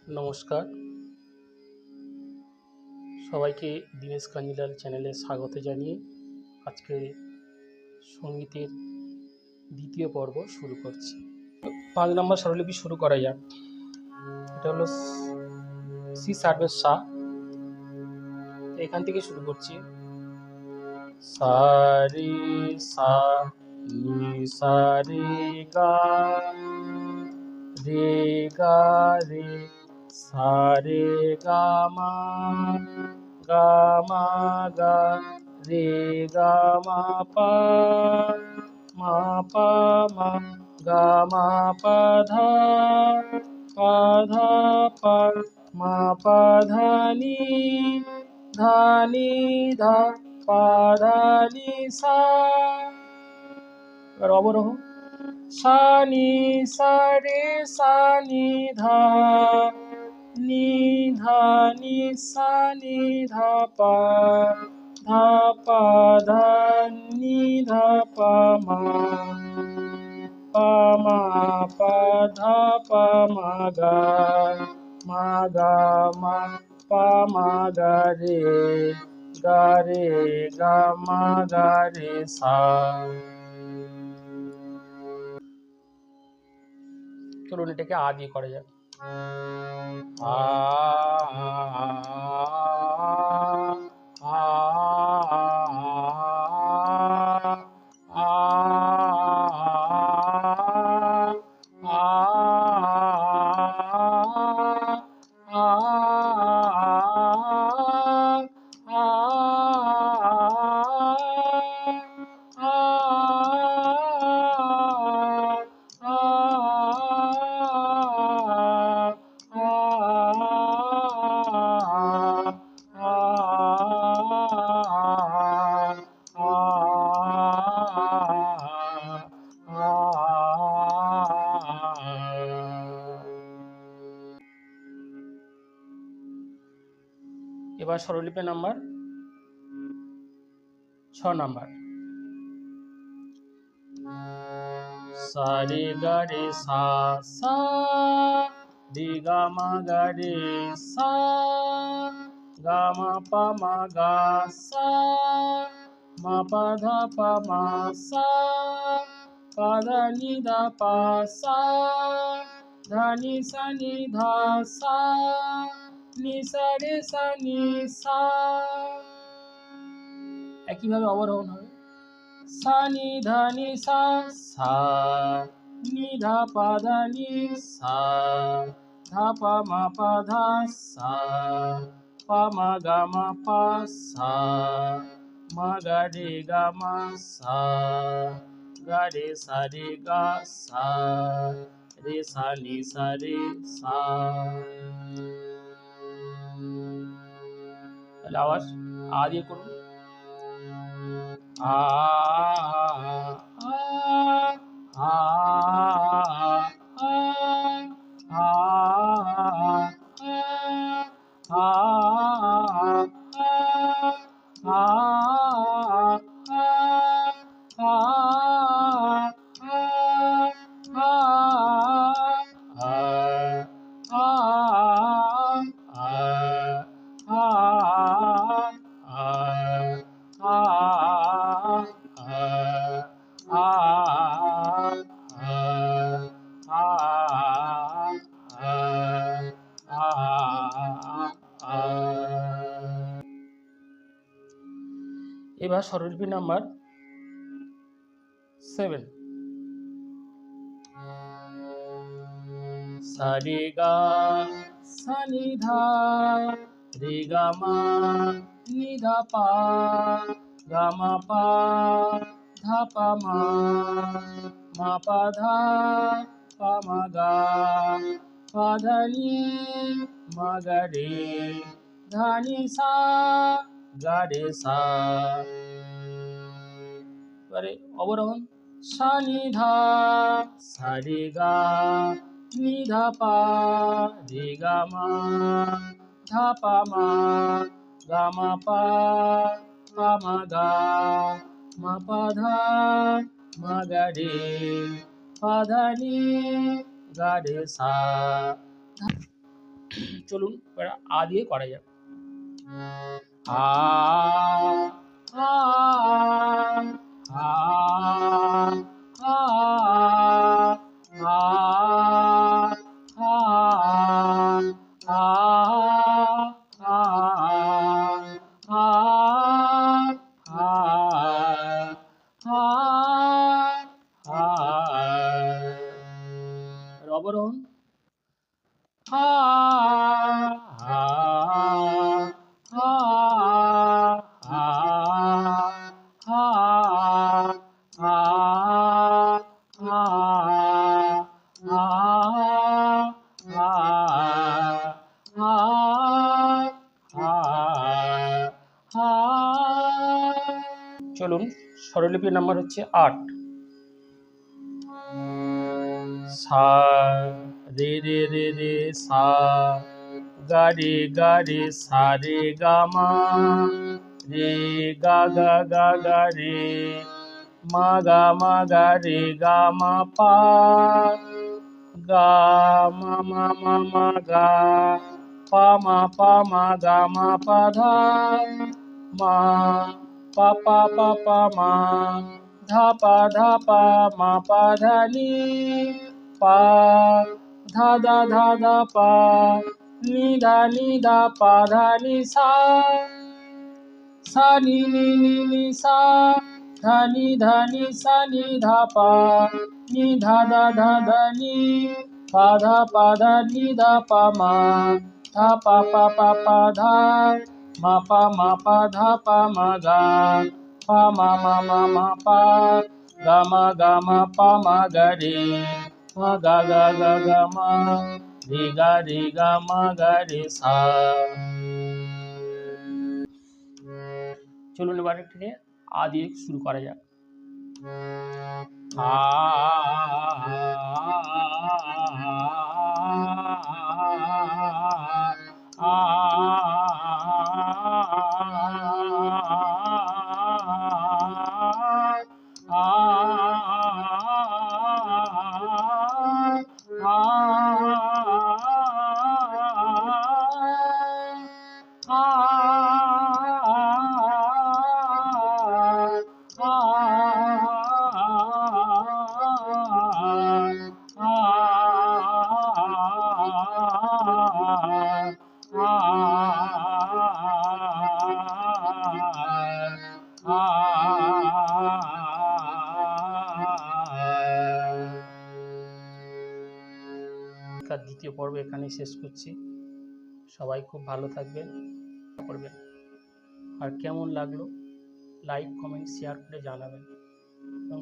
নমস্কার, সবাইকে দীনেশ কাঞ্জিলাল চ্যানেলে স্বাগত জানিয়ে আজকে সঙ্গীতের দ্বিতীয় পর্ব শুরু করছি। ৫ নম্বর স্বরলিপি শুরু করা যাক। এটা হলো সি শার্পের সা। এখান থেকে শুরু করছি। সা রে সা নি সা রে গা রে সা রে গা মা গা রে গা মা পা মা গা মা পা ধা পা মা পা ধা নি ধা পা ধা নি সা। এবার অবরোহ। সা নি সা রে সা নি ধা নি সা নি ধা পা ধা নি ধা পা মা পা ধা পা মা গা মা পা মা গা রে গা মা গা রে সা। চলুন এটাকে আ দিয়ে করা যাক। আ এবার স্বরলিপি নাম্বার 6 নাম্বার। সা রে গা রে সা রে গা মা গা রে সা গা মা পা মা গা সা মা পা ধা পা মা সা পা ধা নি ধা পা সা ধা নি সা নি ধা সা নি সা রে সা নি সা। একইভাবে অবরোহণ হবে। সা নি ধা নি সা নি ধা পা ধা নি সা ধা পা মা পা ধা সা পা মা গা মা পা সা মা গা রে গা মা সা গা রে সা রে গা সা রে সা নি সা রে সা। তাহলে আবার আ দিয়ে করুন। আ এবার স্বরলিপি নাম্বার 7। সা রে গা সা নি ধা রে গা মা নি ধা পা গা মা পা ধা পা মা মা পা ধা পা মা গা পা ধা নি মা গা রে ধা নি সা গা রে সা। এবারে অবরোহণ। সা নি ধা সা রে গা নি ধা পা রে গা মা ধা পা মা গা মা পা পা মা গা মা পা ধা মা গা রে পা ধা নি গা রে সা। চলুন এবার আ দিয়ে করা যাক। আ আ আ আ আ আ অবরোহণ হা হা হা হা হা হা চলুন স্বরলিপি নাম্বার হচ্ছে 8। সা রে রে রে রে সা গা রে সা রে গা মা রে গা রে মা গা রে গা মা পা গা মা গা মা গা মা পা ধা মা পা মা ধা পা মা পা ধা নি পা ধা পা নি ধা পা ধা নি সা নি সা ধা নি সা নি ধা পা নি ধা নি পা ধা নি ধা পা মা ধা পা ধা মা পা ধা পা মা গা পা মা পা গা মা পা মা গা রে মা গা মা রে গা মা গা রে সা। চলুন এবার থেকে আ দিয়ে শুরু করা যাক। আ দ্বিতীয় পর্ব এখানেই শেষ করছি। সবাই খুব ভালো থাকবেন করবেন, আর কেমন লাগলো লাইক কমেন্ট শেয়ার করে জানাবেন এবং